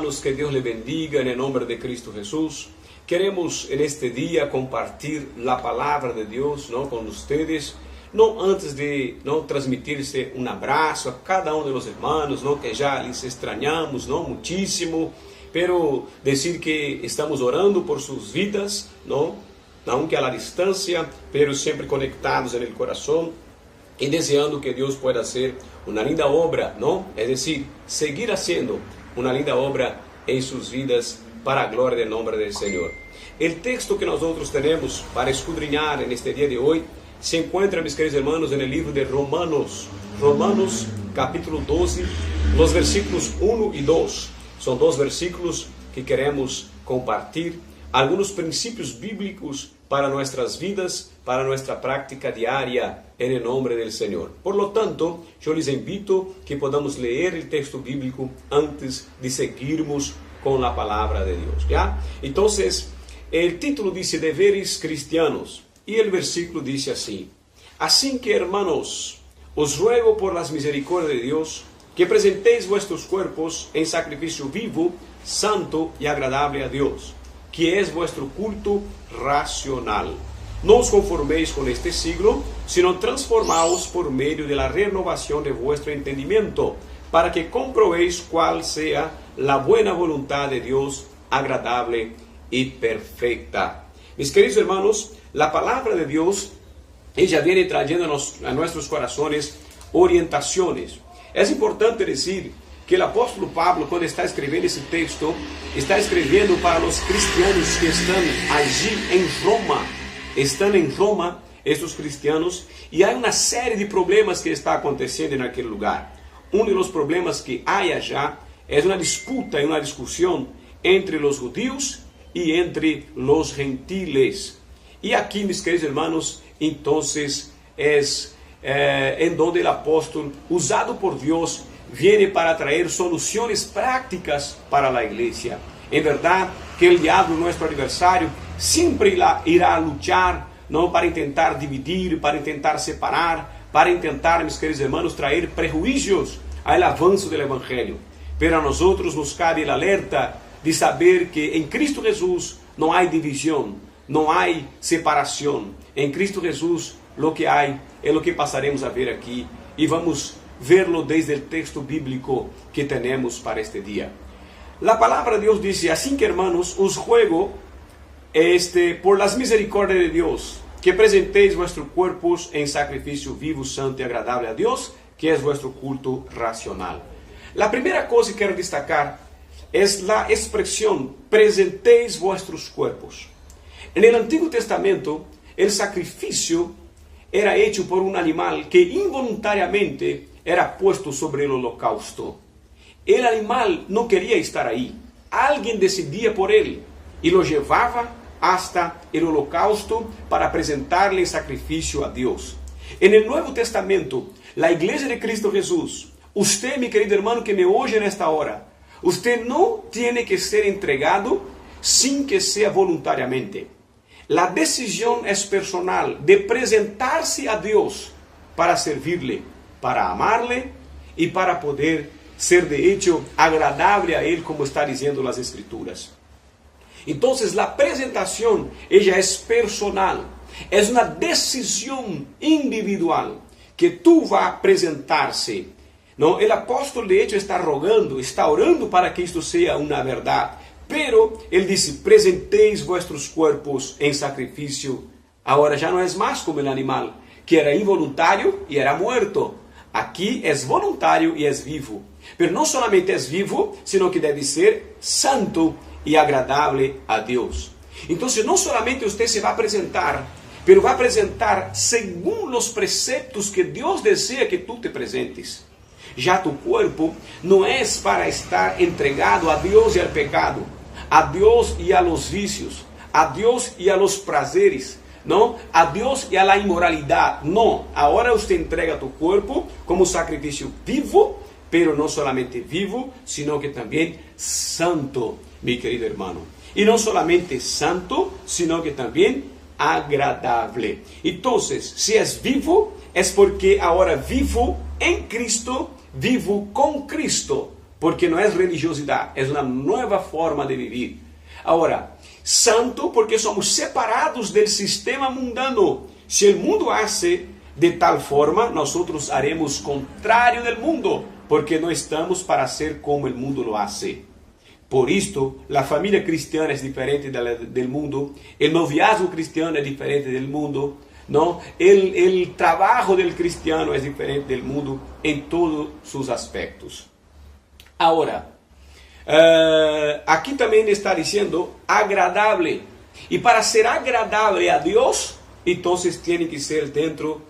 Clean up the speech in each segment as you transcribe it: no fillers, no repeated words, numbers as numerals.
hermanos, que Dios les bendiga en el nombre de Cristo Jesús. Queremos en este día compartir la palabra de Dios, ¿no?, con ustedes. No antes de transmitirse un abrazo a cada uno de los hermanos, ¿no?, que ya les extrañamos, ¿no?, muchísimo, pero decir que estamos orando por sus vidas, ¿no?, aunque a la distancia, pero siempre conectados en el corazón y deseando que Dios pueda hacer una linda obra, ¿no?, es decir, seguir haciendo una linda obra en sus vidas para la gloria del nombre del Señor. El texto que nosotros tenemos para escudriñar en este día de hoy se encuentra, mis queridos hermanos, en el libro de Romanos. Romanos capítulo 12, los versículos 1 y 2. Son dos versículos que queremos compartir. Algunos principios bíblicos para nuestras vidas, para nuestra práctica diaria en el nombre del Señor. Por lo tanto, yo les invito que podamos leer el texto bíblico antes de seguirmos con la palabra de Dios, ¿ya? Entonces, el título dice Deberes Cristianos. Y el versículo dice así: Así que, hermanos, os ruego por las misericordias de Dios, que presentéis vuestros cuerpos en sacrificio vivo, santo y agradable a Dios, que es vuestro culto racional. No os conforméis con este siglo, sino transformaos por medio de la renovación de vuestro entendimiento, para que comprobéis cuál sea la buena voluntad de Dios, agradable y perfecta. Mis queridos hermanos, la palabra de Dios, ella viene trayendo a nuestros corazones orientaciones. Es importante decir que el apóstol Pablo, cuando está escribiendo ese texto, está escribiendo para los cristianos que están allí en Roma. Están en Roma estos cristianos, y hay una serie de problemas que está aconteciendo en aquel lugar. Uno de los problemas que hay allá es una disputa y una discusión entre los judíos y entre los gentiles. Y aquí, mis queridos hermanos, entonces es en donde el apóstol, usado por Dios, viene para traer soluciones prácticas para la iglesia. En verdad que el diablo, nuestro adversario, siempre irá a luchar, ¿no?, para intentar dividir, para intentar separar, para intentar, mis queridos hermanos, traer prejuicios al avance del evangelio. Pero a nosotros nos cabe el alerta de saber que en Cristo Jesús no hay división, no hay separación. En Cristo Jesús lo que hay es lo que pasaremos a ver aquí, y vamos a verlo desde el texto bíblico que tenemos para este día. La palabra de Dios dice: Así que, hermanos, os ruego por las misericordias de Dios, que presentéis vuestros cuerpos en sacrificio vivo, santo y agradable a Dios, que es vuestro culto racional. La primera cosa que quiero destacar es la expresión presentéis vuestros cuerpos. En el Antiguo Testamento, el sacrificio era hecho por un animal que involuntariamente era puesto sobre el holocausto. El animal no quería estar ahí. Alguien decidía por él y lo llevaba hasta el holocausto para presentarle en sacrificio a Dios. En el Nuevo Testamento, la iglesia de Cristo Jesús, usted, mi querido hermano que me oye en esta hora, usted no tiene que ser entregado sin que sea voluntariamente. La decisión es personal de presentarse a Dios para servirle, para amarle y para poder ser de hecho agradable a Él, como está diciendo las Escrituras. Entonces la presentación, ella es personal, es una decisión individual que tú vas a presentarse. ¿No? El apóstol de hecho está rogando, está orando para que esto sea una verdad. Pero él dice: presentéis vuestros cuerpos en sacrificio. Ahora ya no es más como el animal, que era involuntario y era muerto. Aquí es voluntario y es vivo. Pero no solamente es vivo, sino que debe ser santo y agradable a Dios. Entonces no solamente usted se va a presentar, pero va a presentar según los preceptos que Dios desea que tú te presentes. Ya tu cuerpo no es para estar entregado a Dios y al pecado, a Dios y a los vicios, a Dios y a los prazeres, ¿no? A Dios y a la inmoralidad. No, ahora usted entrega tu cuerpo como sacrificio vivo, pero no solamente vivo, sino que también santo, mi querido hermano. Y no solamente santo, sino que también agradable. Entonces, si es vivo, es porque ahora vivo en Cristo, vivo con Cristo, porque não é religiosidade, é uma nova forma de viver. Agora, santo porque somos separados do sistema mundano. Se o mundo hace de tal forma, nós haremos contrário do mundo, porque não estamos para ser como o mundo lo hace. Por isto, a família cristiana é diferente do mundo, o noviazgo cristiano é diferente do mundo, não? O trabalho do cristiano é diferente do mundo em todos os aspectos. Agora, aqui também está dizendo agradável. E para ser agradável a Deus, então tem que ser dentro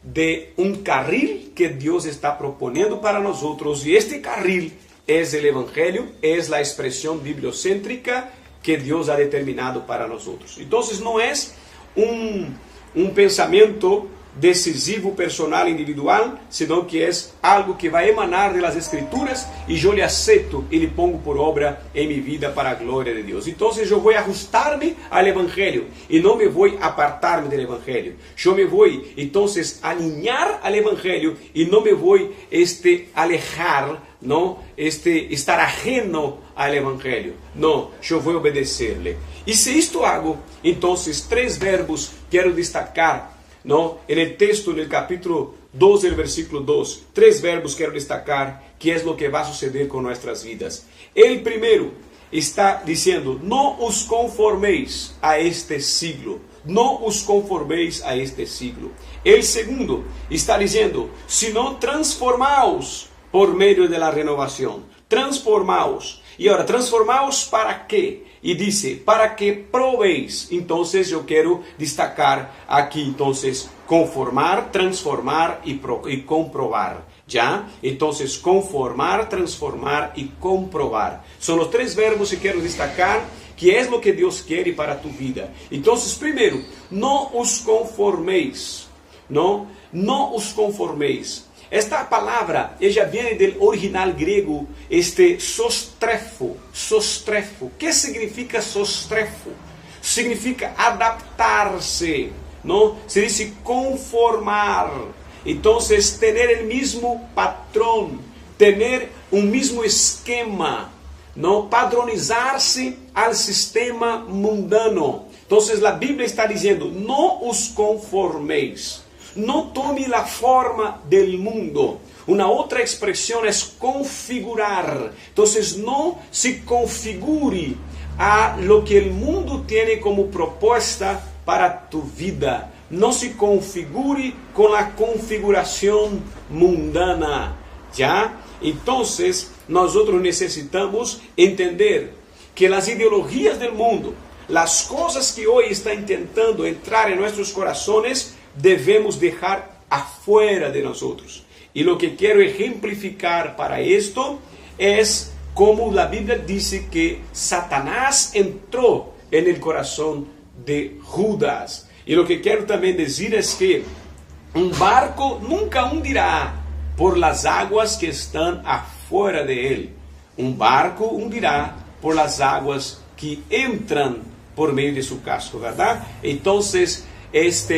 de um carril que Deus está propondo para nós. E este carril é o Evangelho, é a expressão bibliocêntrica que Deus ha determinado para nós. Então, não é um pensamento decisivo, personal, individual, senão que é algo que vai emanar das Escrituras e eu lhe aceito e lhe pongo por obra em minha vida para a glória de Deus. Então eu vou ajustar-me ao Evangelho e não me vou apartar-me do Evangelho. Eu me vou então alinhar ao Evangelho e não me vou alejar, não estar ajeno ao Evangelho. Não, eu vou obedecer-lhe. E se isto hago, então 3 verbos quero destacar. No el texto, no capítulo 12, el versículo 2, 3 verbos quero destacar, que es lo que va a suceder con nuestras vidas. El primero está diciendo, no os conforméis a este siglo. No os conforméis a este siglo. El segundo está diciendo, sino transformaos por medio de la renovación. Transformaos. E agora, transformaos para quê? E diz, para que proveis. Então, eu quero destacar aqui, então, conformar, transformar e comprovar. Já? Então, conformar, transformar e comprovar. São os 3 verbos que quero destacar, que é o que Deus quer para tu vida. Então, primeiro, não os conforméis. Não os conforméis. Esta palavra, ella viene del original griego, sostrefo. Sostrefo. ¿Qué significa sostrefo? Significa adaptar-se, ¿no? Se dice conformar. Entonces, tener el mismo patrón, tener un mismo esquema, ¿no? Padronizar-se al sistema mundano. Entonces, la Biblia está diciendo, no os conforméis. No tome la forma del mundo. Una otra expresión es configurar. Entonces no se configure a lo que el mundo tiene como propuesta para tu vida. No se configure con la configuración mundana. ¿Ya? Entonces nosotros necesitamos entender que las ideologías del mundo, las cosas que hoy están intentando entrar en nuestros corazones, devemos dejar afuera de nosotros. Y lo que quiero ejemplificar para esto es como la Biblia dice que Satanás entró en el corazón de Judas. Y lo que quiero también decir es que un barco nunca hundirá por las aguas que están afuera de él. Un barco hundirá por las aguas que entran por medio de su casco, ¿verdad? Entonces,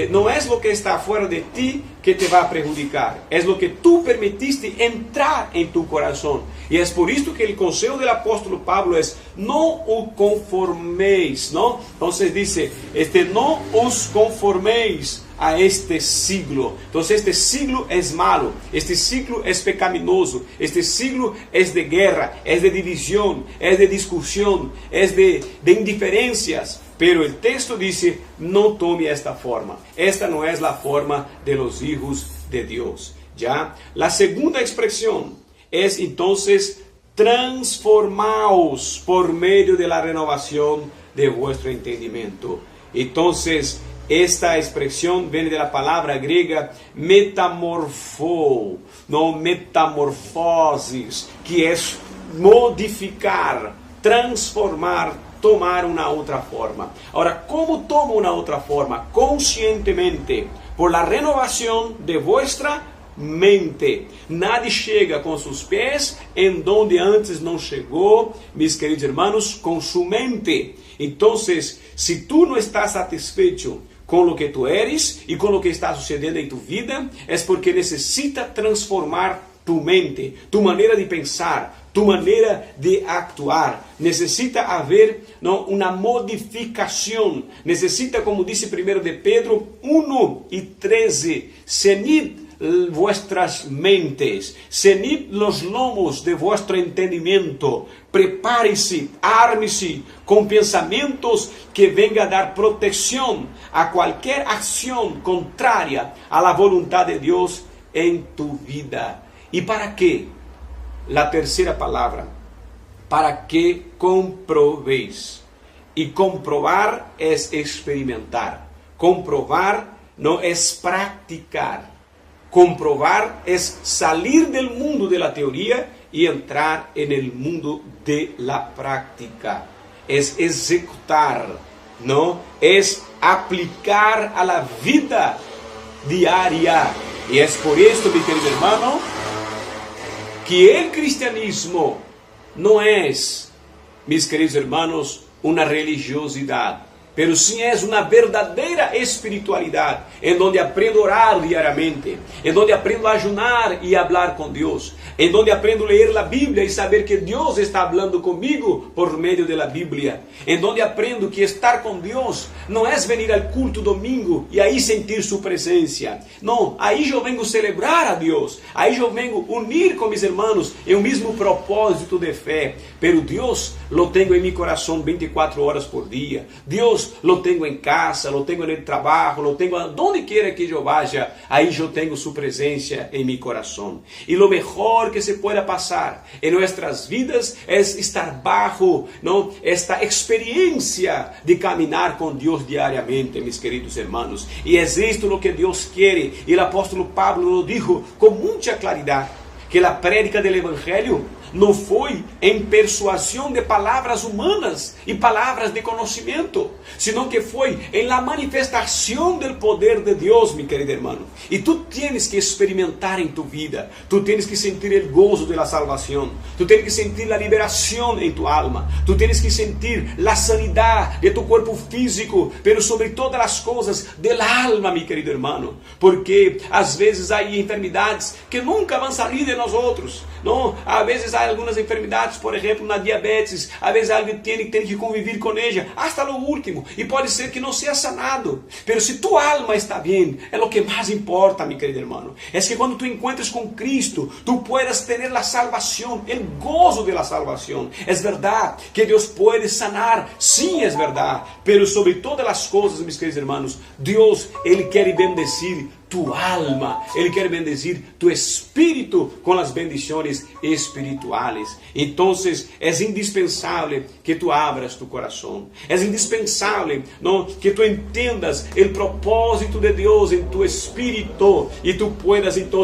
no es lo que está afuera de ti que te va a perjudicar, es lo que tú permitiste entrar en tu corazón. Y es por esto que el consejo del apóstol Pablo es, no os conforméis, ¿no? Entonces dice, no os conforméis a este siglo. Entonces este siglo es malo, este siglo es pecaminoso, este siglo es de guerra, es de división, es de discusión, es de indiferencias. Pero el texto dice, no tome esta forma. Esta no es la forma de los hijos de Dios. ¿Ya? La segunda expresión es entonces, transformaos por medio de la renovación de vuestro entendimiento. Entonces, esta expresión viene de la palabra griega metamorfo, no metamorfosis, que es modificar, transformar, tomar una otra forma. Ahora, ¿cómo tomo una otra forma? Conscientemente, por la renovación de vuestra mente. Nadie llega con sus pies en donde antes no llegó, mis queridos hermanos, con su mente. Entonces, si tú no estás satisfecho con lo que tú eres y con lo que está sucediendo en tu vida, es porque necesita transformar tu mente, tu maneira de pensar, tu maneira de actuar. Necessita haver uma modificação. Necessita, como disse 1 de Pedro 1:13, cenid vuestras mentes, cenid los lomos de vuestro entendimiento, prepare-se, arme-se com pensamentos que venga a dar proteção a qualquer ação contrária à la voluntad de Deus em tu vida. E para quê? La terceira palavra, para que comproveis. E comprovar é experimentar. Comprovar não é praticar. Comprovar é salir del mundo de la teoria e entrar en el mundo de la práctica. É executar, não? É aplicar a la vida diária. E é por isso, meu querido irmão, que o cristianismo não é, mis queridos hermanos, uma religiosidade, pero sim é uma verdadeira espiritualidade, em onde aprendo a orar diariamente, em onde aprendo a ayunar e a falar com Deus, em onde aprendo a ler a Bíblia e saber que Deus está falando comigo por meio da Bíblia, em onde aprendo que estar com Deus não é vir ao culto domingo e aí sentir sua presença. Não, aí eu venho celebrar a Deus, aí eu venho unir com meus irmãos em um mesmo propósito de fé, pero Deus lo tenho em meu coração 24 horas por dia. Deus lo tenho em casa, lo tenho no trabalho, lo tenho donde quiera que eu vaya, aí eu tenho sua presença em meu coração. E lo mejor que se pueda passar em nossas vidas é estar bajo esta experiência de caminhar com Deus diariamente, mis queridos hermanos. E é isto o que Deus quer. E o apóstolo Pablo lo dijo com muita claridade, que a prédica do Evangelho não foi em persuasão de palavras humanas e palavras de conhecimento, sino que foi em la manifestação do poder de Deus, meu querido irmão. E tu tienes que experimentar em tu vida, tu tienes que sentir o gozo de la salvação, tu tienes que sentir la liberação em tu alma, tu tienes que sentir la sanidade de tu corpo físico, pero sobre todas as coisas del alma, meu querido irmão, porque às vezes há enfermidades que nunca vão sair de nós outros, não? Às vezes há algumas enfermidades, por exemplo, na diabetes, às vezes alguém tem que conviver com ela, hasta lo último, e pode ser que não seja sanado, pero se tu alma está bem, é o que mais importa, meu querido irmão. É que quando tu encuentres com Cristo, tu puedas ter a salvação, o gozo de la salvação. É verdade que Deus pode sanar, sim, é verdade, pero sobre todas as coisas, meus queridos irmãos, Deus, Ele quer bendecir tu alma, Ele quer bendecir tu espírito com as bendições espirituais. Então, é indispensável que tu abras tu coração. É indispensável que tu entendas o propósito de Deus em tu espírito e tu puedas, então,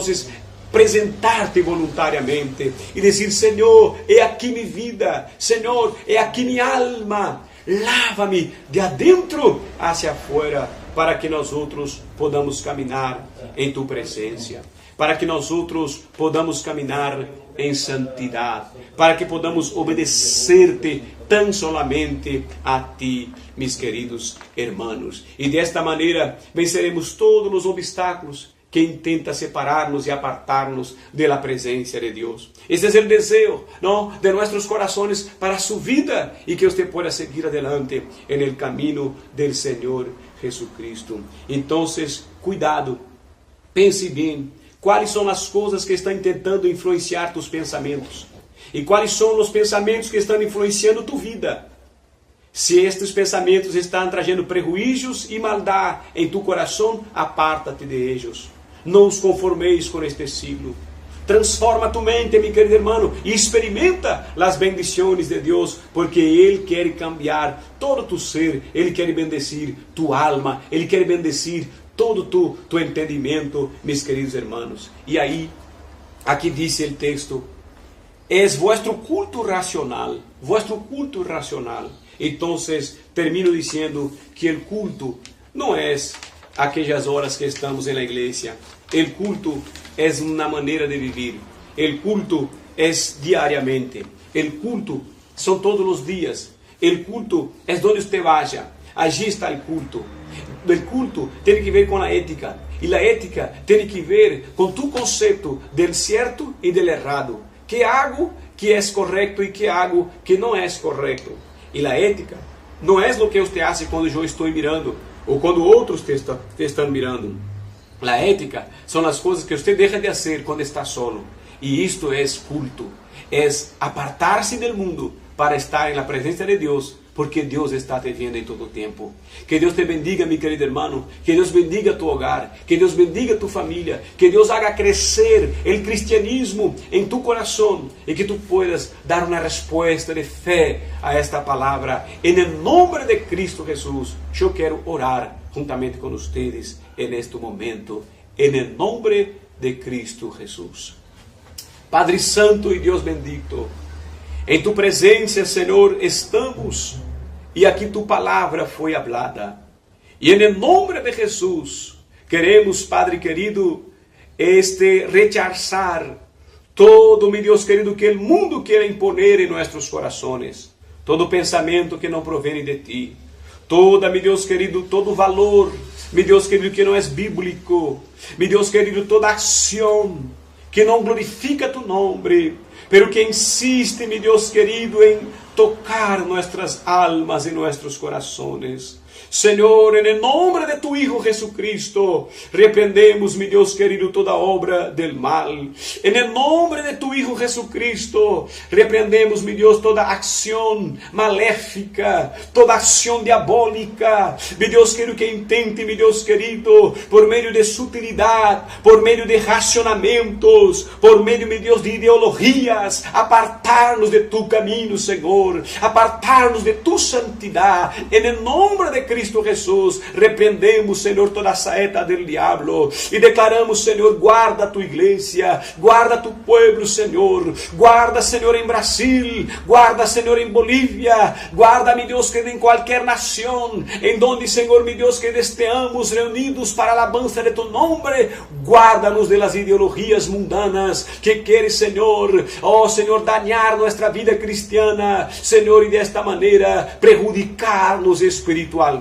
apresentar-te voluntariamente e dizer: Senhor, é aqui minha vida, Senhor, é aqui minha alma, lava-me de adentro hacia afuera, para que nós outros podamos caminhar em tu presença, para que nós outros podamos caminhar em santidade, para que podamos obedecer-te tão somente a ti, meus queridos irmãos. E desta maneira venceremos todos os obstáculos que intenta separar-nos e apartar-nos da presença de Deus. Esse é o desejo de nossos corações para a sua vida e que você possa seguir adelante no caminho do Senhor Jesucristo. Então, cuidado, pense bem quais são as coisas que estão tentando influenciar tus pensamentos e quais são os pensamentos que estão influenciando tu vida. Se estes pensamentos estão trazendo prejuízos e maldade em tu coração, aparta-te de eles. Não os conformeis com este siglo. Transforma tu mente, meu querido irmão, e experimenta as bendições de Deus, porque Ele quer cambiar todo tu ser, Ele quer bendecir tu alma, Ele quer bendecir todo tu entendimento, meus queridos irmãos. E aí, aqui diz o texto: é vuestro culto racional, Então, termino dizendo que o culto não é aquelas horas que estamos na igreja. O culto é uma maneira de viver. O culto é diariamente. O culto são todos os dias. O culto é onde você vaya. Allí está o culto. del culto tiene que ver con la ética. Y la ética tiene que ver con tu concepto del cierto y del errado. ¿Qué hago que es correcto y qué hago que no es correcto? Y la ética no es lo que usted hace cuando yo estoy mirando o cuando otros te están mirando. La ética son las cosas que usted deja de hacer cuando está solo. Y esto es culto. Es apartarse del mundo para estar en la presencia de Dios, porque Dios está te viendo en todo tiempo. Que Dios te bendiga, mi querido hermano. Que Dios bendiga tu hogar. Que Dios bendiga tu familia. Que Dios haga crecer el cristianismo en tu corazón. Y que tú puedas dar una respuesta de fe a esta palabra. En el nombre de Cristo Jesús, yo quiero orar juntamente con ustedes en este momento. En el nombre de Cristo Jesús. Padre Santo y Dios bendito, em tu presença, Senhor, estamos, e aqui tu palavra foi hablada. E em nome de Jesus, queremos, Padre querido, rechazar todo, meu Deus querido, que o mundo quer imponer em nossos corações. Todo pensamento que não provém de ti. Toda, meu Deus querido, todo valor, meu Deus querido, que não é bíblico. Meu Deus querido, toda ação que não glorifica tu nome, pero que insiste, meu Deus querido, em tocar nossas almas e nossos corações. Senhor, em nome de tu Hijo Jesucristo, repreendemos, meu Deus querido, toda obra del mal. Em nome de tu Hijo Jesucristo, repreendemos, meu Deus, toda ação maléfica, toda ação diabólica, meu Deus querido, que intente, meu Deus querido, por meio de sutilidade, por meio de racionamentos, por meio, meu Deus, de ideologias, apartar-nos de tu caminho, Senhor, apartar-nos de tu santidade. Em nome de Cristo Jesus, repreendemos, Senhor, toda a saeta del diablo e declaramos, Senhor, guarda a tua igreja, guarda tu pueblo, Senhor, guarda, Senhor, em Brasil, guarda, Senhor, em Bolívia, guarda, meu Deus, que em qualquer nação, em donde, Senhor, meu Deus, que estejamos reunidos para a alabança de tu nome, guarda-nos de las ideologias mundanas que querem, Senhor, oh Senhor, dañar nossa vida cristiana, Senhor, e desta maneira prejudicar-nos espiritualmente.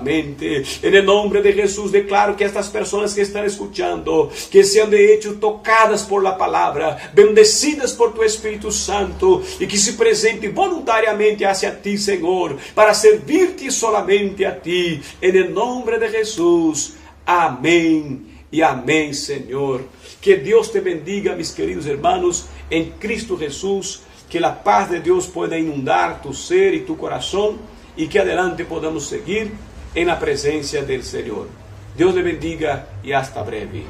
En nome de Jesus, declaro que estas pessoas que estão escuchando, que sean de hecho tocadas por la palabra, bendecidas por tu Espírito Santo, e que se presente voluntariamente hacia ti, Senhor, para servir-te solamente a ti. En nome de Jesus. Amém e amém, Senhor. Que Deus te bendiga, mis queridos hermanos, em Cristo Jesus. Que a paz de Deus pueda inundar tu ser e tu coração, e que adelante podamos seguir en la presencia del Señor. Dios le bendiga y hasta breve.